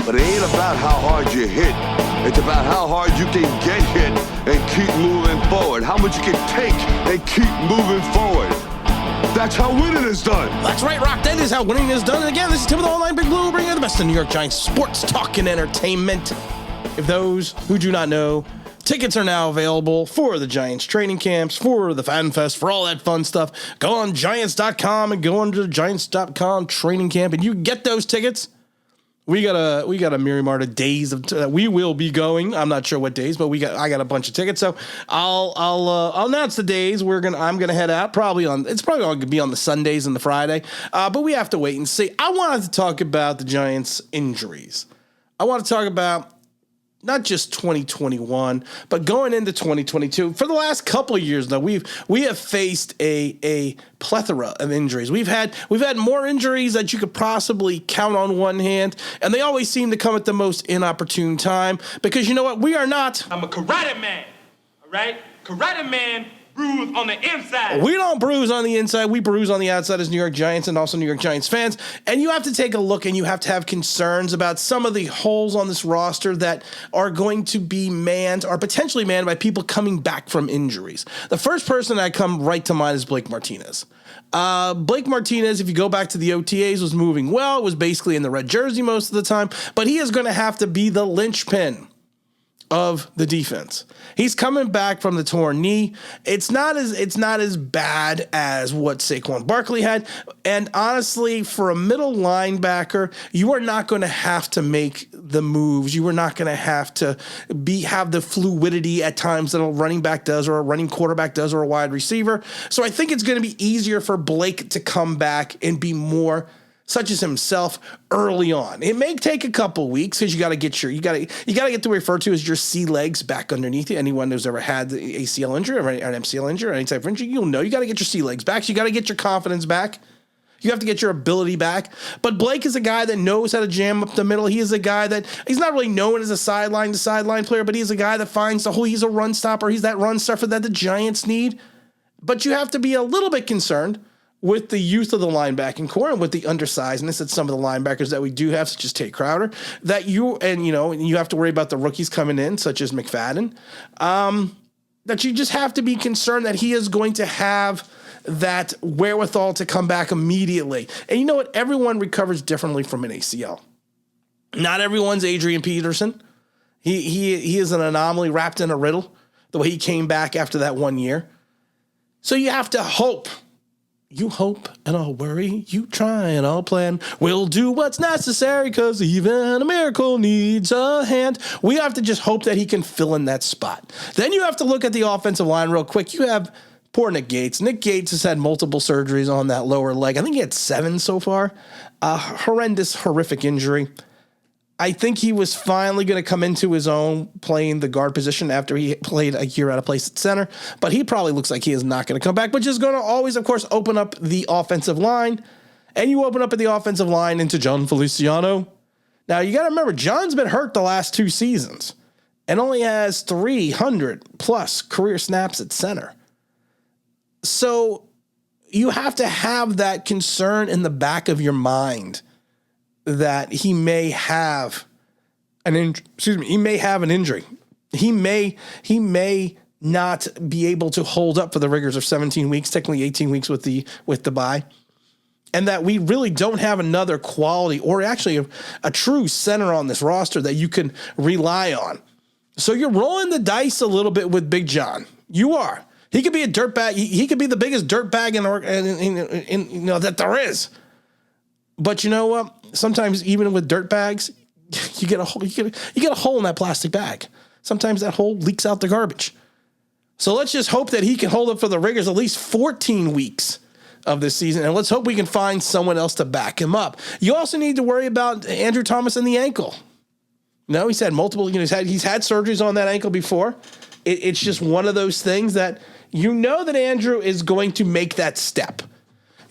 But it ain't about how hard you hit. It's about how hard you can get hit and keep moving forward. How much you can take and keep moving forward. That's how winning is done. That's right, Rock. That is how winning is done. And again, this is Tim with the Online Big Blue, bringing you the best of New York Giants sports talk and entertainment. If those who do not know, tickets are now available for the Giants training camps, for the Fan Fest, for all that fun stuff. Go on Giants.com and go under the Giants.com training camp, and you get those tickets. We got a myriad of days of we will be going. I'm not sure what days, but I got a bunch of tickets. So I'll announce the days I'm gonna head out. It's probably going to be on the Sundays and the Friday. But we have to wait and see. I wanted to talk about the Giants injuries. I want to talk about not just 2021, but going into 2022. For the last couple of years now, we have faced a plethora of injuries. We've had more injuries that you could possibly count on one hand, and they always seem to come at the most inopportune time. Because you know what? We are not. I'm a karate man, all right? Karate man bruise on the inside. We don't bruise on the inside. We bruise on the outside as New York Giants and also New York Giants fans. And you have to take a look and you have to have concerns about some of the holes on this roster that are going to be manned or potentially manned by people coming back from injuries. The first person that come right to mind is Blake Martinez. Blake Martinez, if you go back to the OTAs, was moving well. It was basically in the red jersey most of the time. But he is going to have to be the linchpin of the defense. He's coming back from the torn knee. It's not as bad as what Saquon Barkley had. And honestly, for a middle linebacker, you are not going to have to make the moves. You are not going to have to have the fluidity at times that a running back does or a running quarterback does or a wide receiver. So I think it's going to be easier for Blake to come back and be more such as himself early on. It may take a couple weeks because you got to get to refer to as your sea legs back underneath you. Anyone who's ever had the ACL injury or an MCL injury or any type of injury, you'll know you got to get your sea legs back. So you got to get your confidence back. You have to get your ability back. But Blake is a guy that knows how to jam up the middle. He is a guy that he's not really known as a sideline to sideline player, but he's a guy that finds the hole. He's a run stopper. He's that run stuffer that the Giants need. But you have to be a little bit concerned with the youth of the linebacking core and with the undersizedness that some of the linebackers that we do have, such as Tate Crowder, that you have to worry about the rookies coming in, such as McFadden, that you just have to be concerned that he is going to have that wherewithal to come back immediately. And you know what? Everyone recovers differently from an ACL. Not everyone's Adrian Peterson. He is an anomaly wrapped in a riddle, the way he came back after that 1 year. So you have to hope. You hope and I'll worry, you try and I'll plan. We'll do what's necessary because even a miracle needs a hand. We have to just hope that he can fill in that spot. Then you have to look at the offensive line real quick. You have poor Nick Gates. Nick Gates has had multiple surgeries on that lower leg. I think he had 7 so far. Horrific injury. I think he was finally going to come into his own playing the guard position after he played a year out of place at center. But he probably looks like he is not going to come back, which is going to always, of course, open up the offensive line. And you open up the offensive line into John Feliciano. Now, you got to remember, John's been hurt the last 2 seasons and only has 300-plus career snaps at center. So you have to have that concern in the back of your mind that he may have an injury. He may have an injury. He may not be able to hold up for the rigors of 17 weeks, technically 18 weeks with the bye. And that we really don't have another quality or actually a true center on this roster that you can rely on. So you're rolling the dice a little bit with Big John. You are. He could be a dirtbag. He could be the biggest dirtbag in that there is. But you know what? Sometimes even with dirt bags, you get a hole. You get a hole in that plastic bag. Sometimes that hole leaks out the garbage. So let's just hope that he can hold up for the rigors at least 14 weeks of this season, and let's hope we can find someone else to back him up. You also need to worry about Andrew Thomas and the ankle. No, he's had multiple. He's had surgeries on that ankle before. It's just one of those things that you know that Andrew is going to make that step.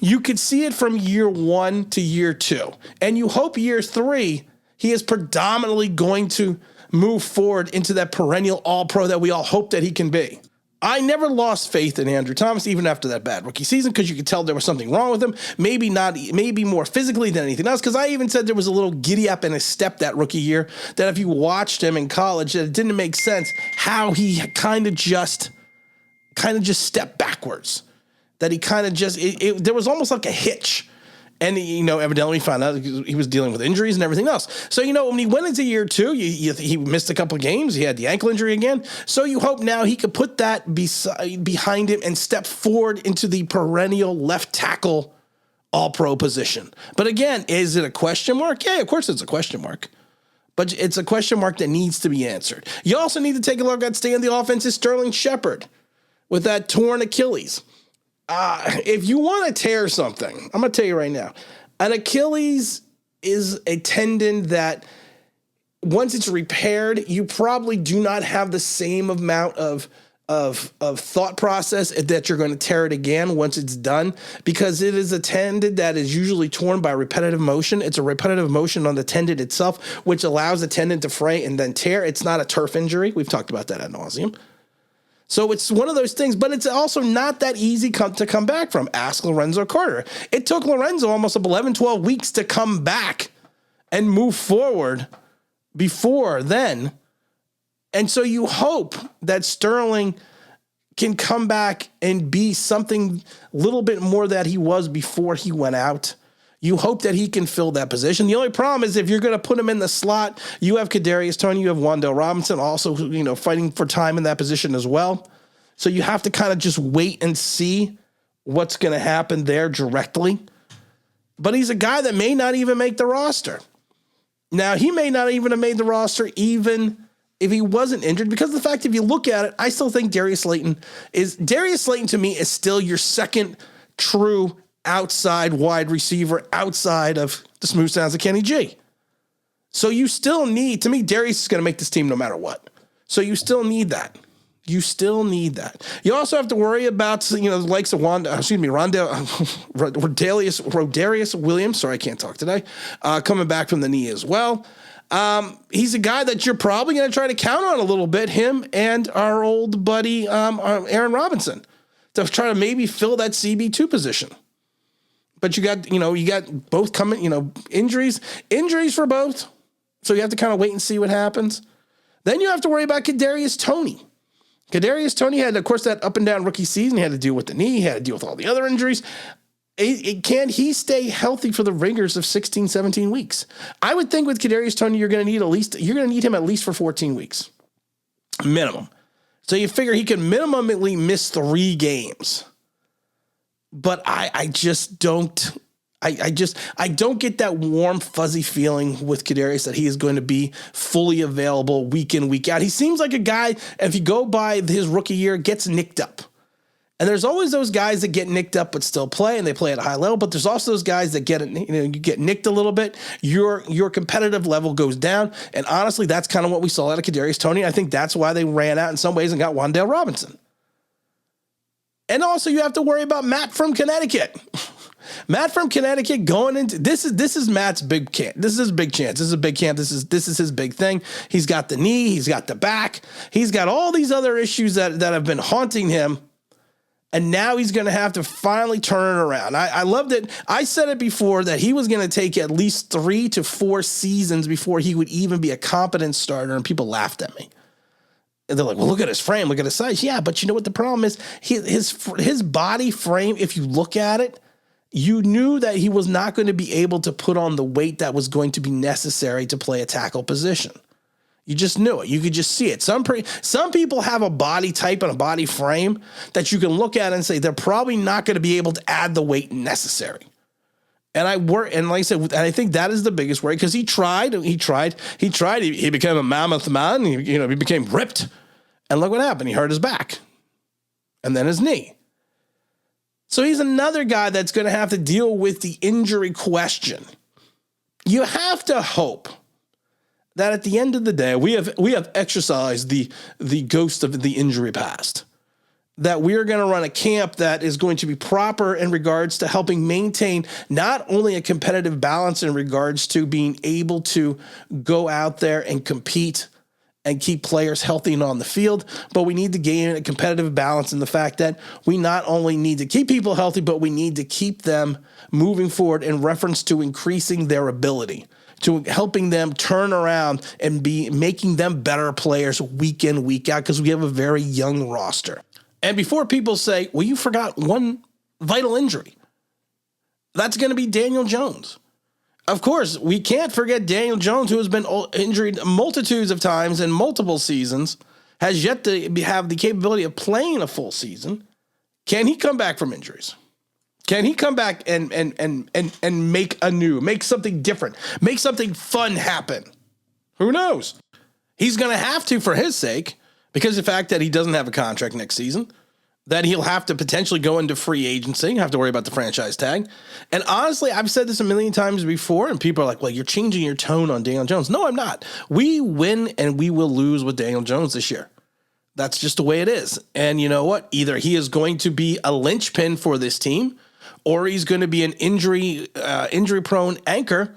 You could see it from year 1 to year 2. And you hope year 3, he is predominantly going to move forward into that perennial all-pro that we all hope that he can be. I never lost faith in Andrew Thomas, even after that bad rookie season, because you could tell there was something wrong with him. Maybe more physically than anything else, because I even said there was a little giddy up in his step that rookie year, that if you watched him in college, that it didn't make sense how he kind of just stepped backwards. That he kind of just, there was almost like a hitch. And, evidently we found out he was dealing with injuries and everything else. So, when he went into year 2, he missed a couple of games. He had the ankle injury again. So you hope now he could put that behind him and step forward into the perennial left tackle all-pro position. But again, is it a question mark? Yeah, of course it's a question mark. But it's a question mark that needs to be answered. You also need to take a look at staying the offense is Sterling Shepard with that torn Achilles. If you want to tear something, I'm going to tell you right now, an Achilles is a tendon that once it's repaired, you probably do not have the same amount of thought process that you're going to tear it again once it's done, because it is a tendon that is usually torn by repetitive motion. It's a repetitive motion on the tendon itself, which allows the tendon to fray and then tear. It's not a turf injury. We've talked about that ad nauseum. So it's one of those things, but it's also not that easy to come back from. Ask Lorenzo Carter. It took Lorenzo almost 11, 12 weeks to come back and move forward before then. And so you hope that Sterling can come back and be something a little bit more that he was before he went out. You hope that he can fill that position. The only problem is if you're going to put him in the slot, you have Kadarius Toney, you have Wan'Dale Robinson also, fighting for time in that position as well. So you have to kind of just wait and see what's going to happen there directly. But he's a guy that may not even make the roster. Now, he may not even have made the roster even if he wasn't injured, because the fact, if you look at it, I still think Darius Slayton to me is still your second true outside wide receiver outside of the smooth sounds of Kenny G. So you still need, to me, Darius is going to make this team no matter what. So you still need that. You still need that. You also have to worry about, the likes of Rodarius Williams. Sorry, I can't talk today. Coming back from the knee as well. He's a guy that you're probably going to try to count on a little bit, him and our old buddy, Aaron Robinson, to try to maybe fill that CB2 position. But you got both coming, injuries for both. So you have to kind of wait and see what happens. Then you have to worry about Kadarius Toney. Kadarius Toney had, of course, that up and down rookie season. He had to deal with the knee. He had to deal with all the other injuries. Can he stay healthy for the rigors of 16, 17 weeks? I would think with Kadarius Toney, you're going to need him at least for 14 weeks. Minimum. So you figure he could minimally miss 3 games. But I just don't. I don't get that warm, fuzzy feeling with Kadarius that he is going to be fully available week in, week out. He seems like a guy, if you go by his rookie year, gets nicked up. And there's always those guys that get nicked up but still play, and they play at a high level. But there's also those guys that you get nicked a little bit. Your competitive level goes down. And honestly, that's kind of what we saw out of Kadarius Toney. I think that's why they ran out in some ways and got Wan'Dale Robinson. And also, you have to worry about Matt from Connecticut. Matt from Connecticut going into this is Matt's big camp. This is his big chance. This is a big camp. This is his big thing. He's got the knee. He's got the back. He's got all these other issues that have been haunting him. And now he's going to have to finally turn it around. I loved it. I said it before that he was going to take at least 3 to 4 seasons before he would even be a competent starter, and people laughed at me. And they're like, well, look at his frame, look at his size. Yeah, but you know what the problem is? His body frame, if you look at it, you knew that he was not going to be able to put on the weight that was going to be necessary to play a tackle position. You just knew it. You could just see it. Some people have a body type and a body frame that you can look at and say they're probably not going to be able to add the weight necessary. And like I said, and I think that is the biggest worry, because he tried. He became a mammoth man. He became ripped. And look what happened. He hurt his back and then his knee. So he's another guy that's going to have to deal with the injury question. You have to hope that at the end of the day, we have exercised the ghost of the injury past. That we are going to run a camp that is going to be proper in regards to helping maintain not only a competitive balance in regards to being able to go out there and compete and keep players healthy and on the field, but we need to gain a competitive balance in the fact that we not only need to keep people healthy, but we need to keep them moving forward in reference to increasing their ability, to helping them turn around and be making them better players week in, week out, because we have a very young roster. And before people say, well, you forgot one vital injury, that's going to be Daniel Jones. Of course, we can't forget Daniel Jones, who has been injured multitudes of times in multiple seasons, has yet to have the capability of playing a full season. Can he come back from injuries? Can he come back and make something different, make something fun happen? Who knows? He's going to have to for his sake, because of the fact that he doesn't have a contract next season, that he'll have to potentially go into free agency, have to worry about the franchise tag. And honestly, I've said this a million times before, and people are like, well, you're changing your tone on Daniel Jones. No, I'm not. We win and we will lose with Daniel Jones this year. That's just the way it is. And you know what? Either he is going to be a linchpin for this team, or he's going to be an injury-prone anchor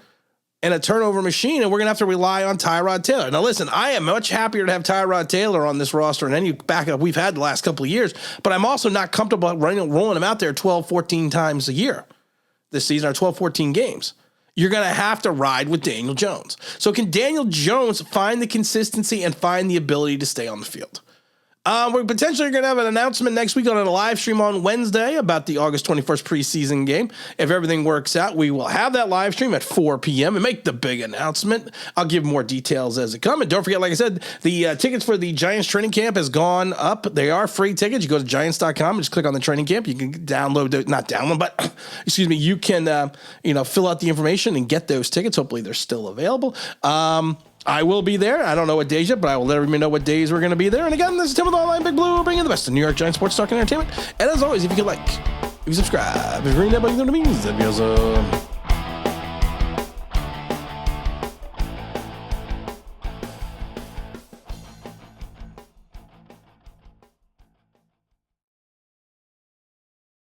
and a turnover machine, and we're going to have to rely on Tyrod Taylor. Now, listen, I am much happier to have Tyrod Taylor on this roster than any backup we've had the last couple of years, but I'm also not comfortable rolling him out there 12, 14 times a year this season, or 12, 14 games. You're going to have to ride with Daniel Jones. So can Daniel Jones find the consistency and find the ability to stay on the field? We're potentially going to have an announcement next week on a live stream on Wednesday about the August 21st preseason game. If everything works out, we will have that live stream at 4 p.m. and make the big announcement. I'll give more details as it comes. And don't forget, like I said, the tickets for the Giants training camp has gone up. They are free tickets. You go to Giants.com and just click on the training camp. You can you can fill out the information and get those tickets. Hopefully they're still available. I will be there. I don't know what days yet, but I will let everybody know what days we're going to be there. And again, this is Tim with Online Big Blue, bringing the best of New York Giants sports talk and entertainment. And as always, if you could if you subscribe, if you're ring that button, you know what it means. That'd be awesome.